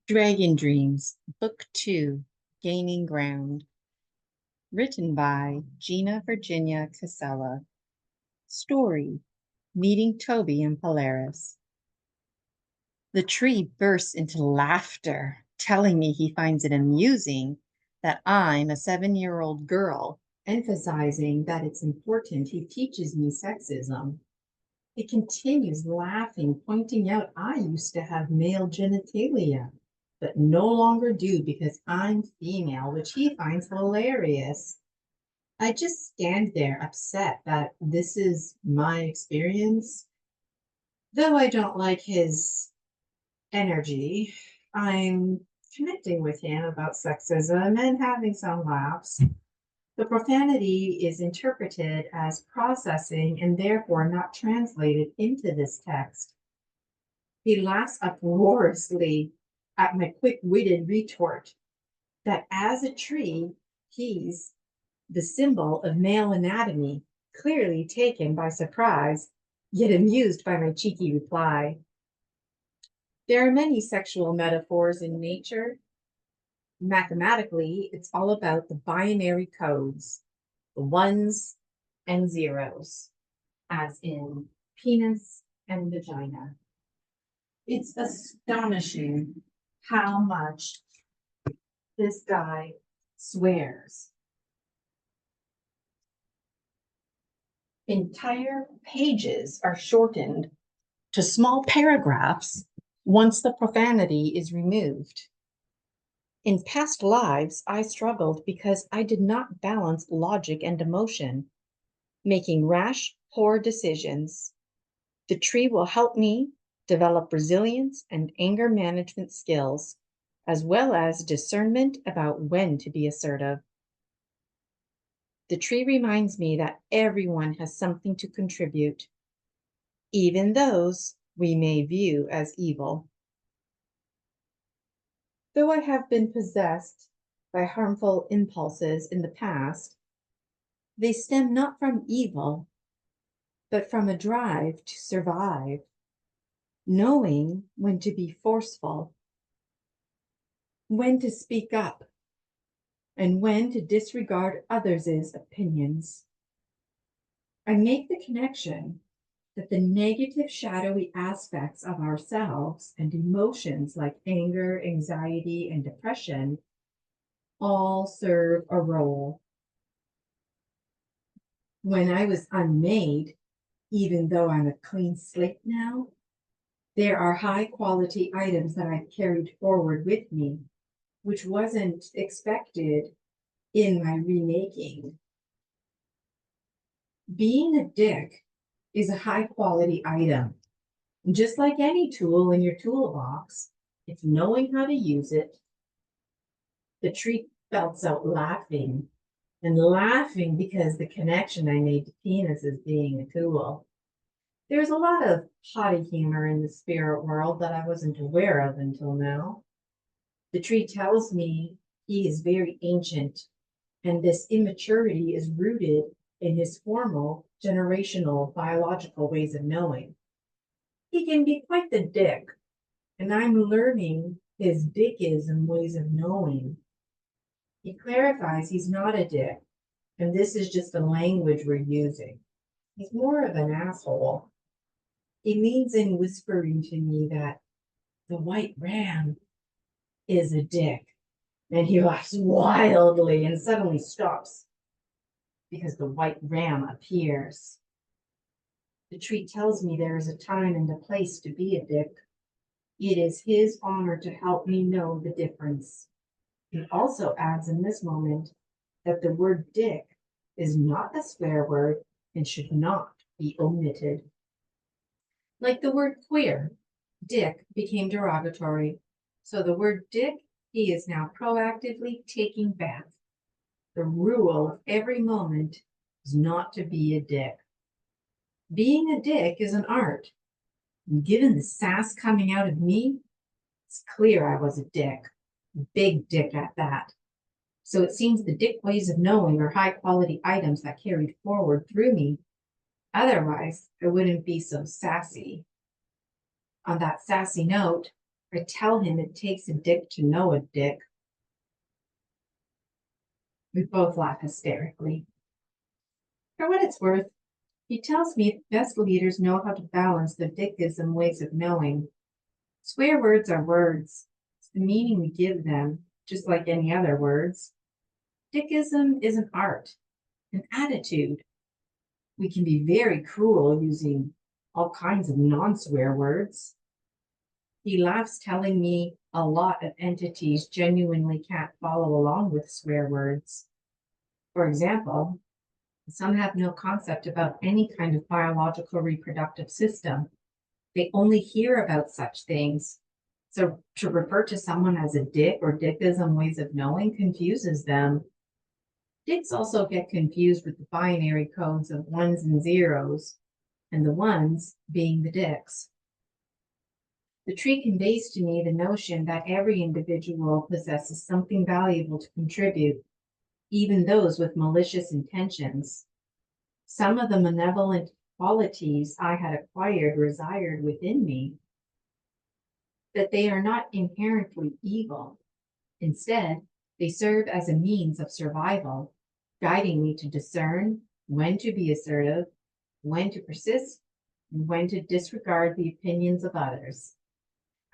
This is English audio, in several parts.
Dragon Dreams, Book 2, Gaining Ground. Written by Gina Virginia Casella. Story, Meeting Toby and Polaris. The tree bursts into laughter, telling me he finds it amusing that I'm a 7-year-old girl, emphasizing that it's important he teaches me sexism. It continues laughing, pointing out I used to have male genitalia, but no longer do because I'm female, which he finds hilarious. I just stand there upset that this is my experience. Though I don't like his energy, I'm connecting with him about sexism and having some laughs. The profanity is interpreted as processing and therefore not translated into this text. He laughs uproariously at my quick-witted retort that as a tree, he's the symbol of male anatomy, clearly taken by surprise, yet amused by my cheeky reply. There are many sexual metaphors in nature. Mathematically, it's all about the binary codes, the ones and zeros, as in penis and vagina. It's astonishing how much this guy swears. Entire pages are shortened to small paragraphs once the profanity is removed. In past lives, I struggled because I did not balance logic and emotion, making rash, poor decisions. The tree will help me develop resilience and anger management skills, as well as discernment about when to be assertive. The tree reminds me that everyone has something to contribute, even those we may view as evil. Though I have been possessed by harmful impulses in the past, they stem not from evil, but from a drive to survive, knowing when to be forceful, when to speak up, and when to disregard others' opinions. I make the connection that the negative, shadowy aspects of ourselves and emotions like anger, anxiety, and depression all serve a role. When I was unmade, even though I'm a clean slate now, there are high quality items that I've carried forward with me, which wasn't expected in my remaking. Being a dick is a high quality item. And just like any tool in your toolbox, it's knowing how to use it. The tree belts out laughing and laughing because the connection I made to penis is being a tool. There's a lot of potty humor in the spirit world that I wasn't aware of until now. The tree tells me he is very ancient, and this immaturity is rooted in his formal, generational, biological ways of knowing. He can be quite the dick, and I'm learning his dickism ways of knowing. He clarifies he's not a dick, and this is just the language we're using. He's more of an asshole. He leans in whispering to me that the white ram is a dick. And he laughs wildly and suddenly stops because the white ram appears. The tree tells me there is a time and a place to be a dick. It is his honor to help me know the difference. He also adds in this moment that the word dick is not a swear word and should not be omitted. Like the word queer, dick became derogatory. So the word dick he is now proactively taking back. The rule of every moment is not to be a dick. Being a dick is an art. And given the sass coming out of me, it's clear I was a dick. Big dick at that. So it seems the dick ways of knowing are high quality items that carried forward through me. Otherwise, I wouldn't be so sassy. On that sassy note, I tell him it takes a dick to know a dick. We both laugh hysterically. For what it's worth, he tells me the best leaders know how to balance the dickism ways of knowing. Swear words are words. It's the meaning we give them, just like any other words. Dickism is an art, an attitude. We can be very cruel using all kinds of non-swear words. He laughs, telling me a lot of entities genuinely can't follow along with swear words. For example, some have no concept about any kind of biological reproductive system. They only hear about such things. So to refer to someone as a dick or dickism ways of knowing confuses them. Dicks also get confused with the binary codes of ones and zeros, and the ones being the dicks. The tree conveys to me the notion that every individual possesses something valuable to contribute, even those with malicious intentions. Some of the malevolent qualities I had acquired reside within me, that they are not inherently evil. Instead, they serve as a means of survival, guiding me to discern when to be assertive, when to persist, and when to disregard the opinions of others.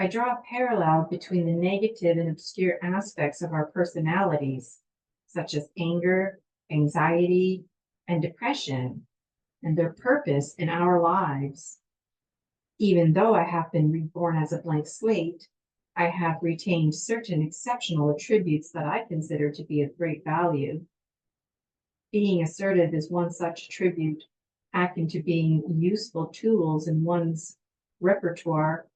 I draw a parallel between the negative and obscure aspects of our personalities, such as anger, anxiety, and depression, and their purpose in our lives. Even though I have been reborn as a blank slate, I have retained certain exceptional attributes that I consider to be of great value. Being assertive is one such attribute, akin to being useful tools in one's repertoire,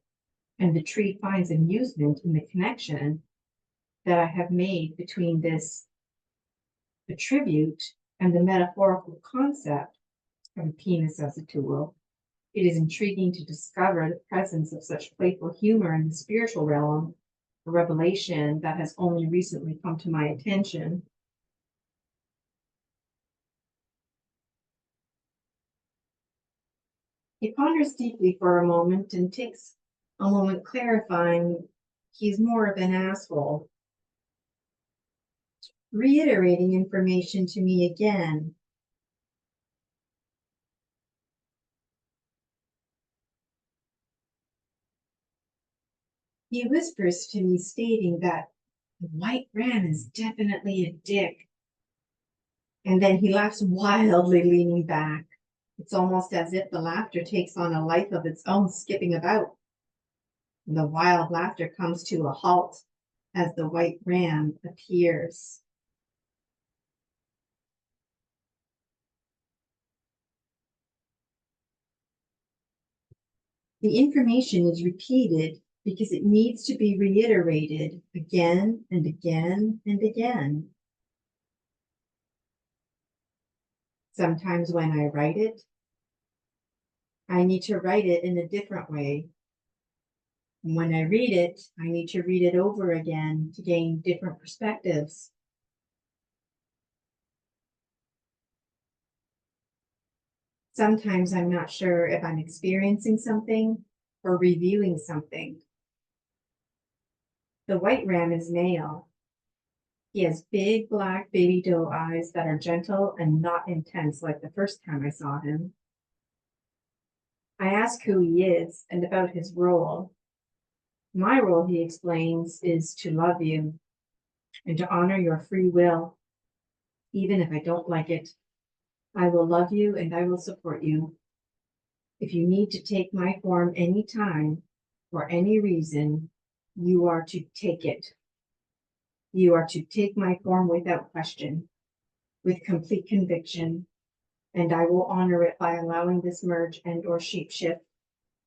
and the tree finds amusement in the connection that I have made between this attribute and the metaphorical concept of a penis as a tool. It is intriguing to discover the presence of such playful humor in the spiritual realm, a revelation that has only recently come to my attention. He ponders deeply for a moment and takes a moment clarifying he's more of an asshole, reiterating information to me again. He whispers to me, stating that the white ram is definitely a dick. And then he laughs wildly, leaning back. It's almost as if the laughter takes on a life of its own, skipping about. And the wild laughter comes to a halt as the white ram appears. The information is repeated because it needs to be reiterated again and again and again. Sometimes when I write it, I need to write it in a different way. And when I read it, I need to read it over again to gain different perspectives. Sometimes I'm not sure if I'm experiencing something or reviewing something. The white ram is male. He has big black baby doe eyes that are gentle and not intense like the first time I saw him. I ask who he is and about his role. My role, he explains, is to love you and to honor your free will. Even if I don't like it, I will love you and I will support you. If you need to take my form any time, for any reason, you are to take it. You are to take my form without question, with complete conviction, and I will honor it by allowing this merge and or shapeshift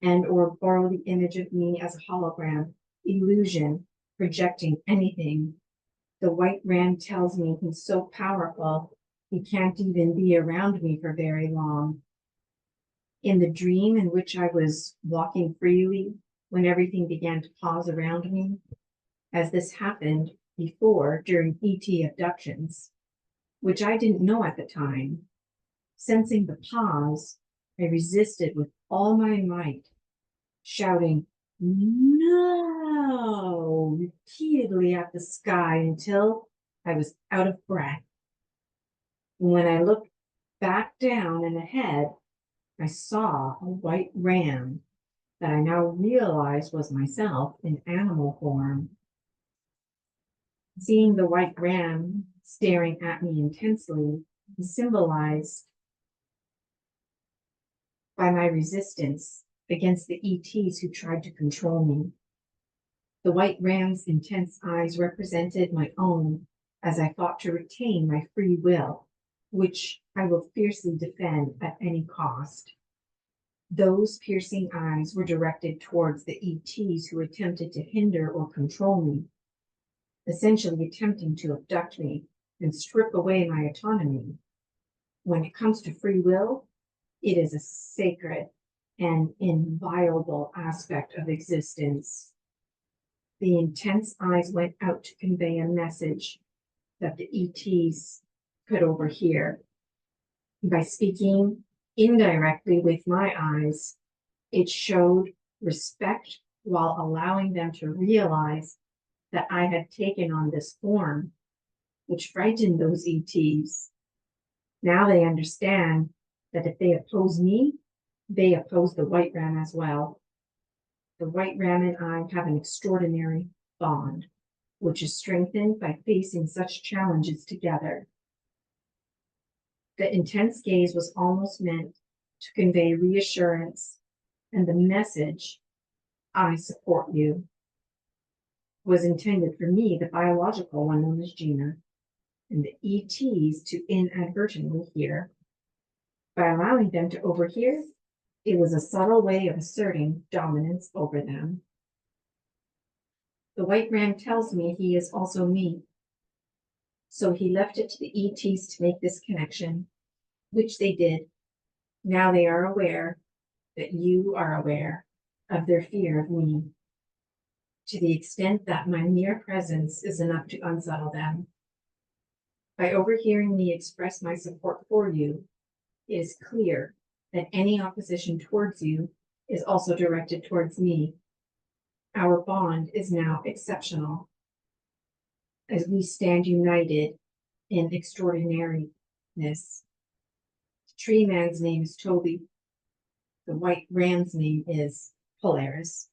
and or borrow the image of me as a hologram, illusion, projecting anything. The white ram tells me he's so powerful, he can't even be around me for very long. In the dream in which I was walking freely, when everything began to pause around me, as this happened before during ET abductions, which I didn't know at the time, sensing the pause, I resisted with all my might, shouting, no, repeatedly at the sky until I was out of breath. When I looked back down and ahead, I saw a white ram that I now realized was myself in animal form. Seeing the white ram staring at me intensely symbolized by my resistance against the ETs who tried to control me. The white ram's intense eyes represented my own as I fought to retain my free will, which I will fiercely defend at any cost. Those piercing eyes were directed towards the ETs who attempted to hinder or control me, essentially attempting to abduct me and strip away my autonomy. When it comes to free will, it is a sacred and inviolable aspect of existence. The intense eyes went out to convey a message that the ETs could overhear. By speaking indirectly with my eyes, it showed respect while allowing them to realize that I had taken on this form, which frightened those ETs. Now they understand that if they oppose me, they oppose the white ram as well. The white ram and I have an extraordinary bond, which is strengthened by facing such challenges together. The intense gaze was almost meant to convey reassurance, and the message, I support you, was intended for me, the biological one known as Gina, and the ETs to inadvertently hear. By allowing them to overhear, it was a subtle way of asserting dominance over them. The white ram tells me he is also me. So he left it to the ETs to make this connection, which they did. Now they are aware that you are aware of their fear of me, to the extent that my mere presence is enough to unsettle them. By overhearing me express my support for you, it is clear that any opposition towards you is also directed towards me. Our bond is now exceptional, as we stand united in extraordinariness. The tree man's name is Toby. The white ram's name is Polaris.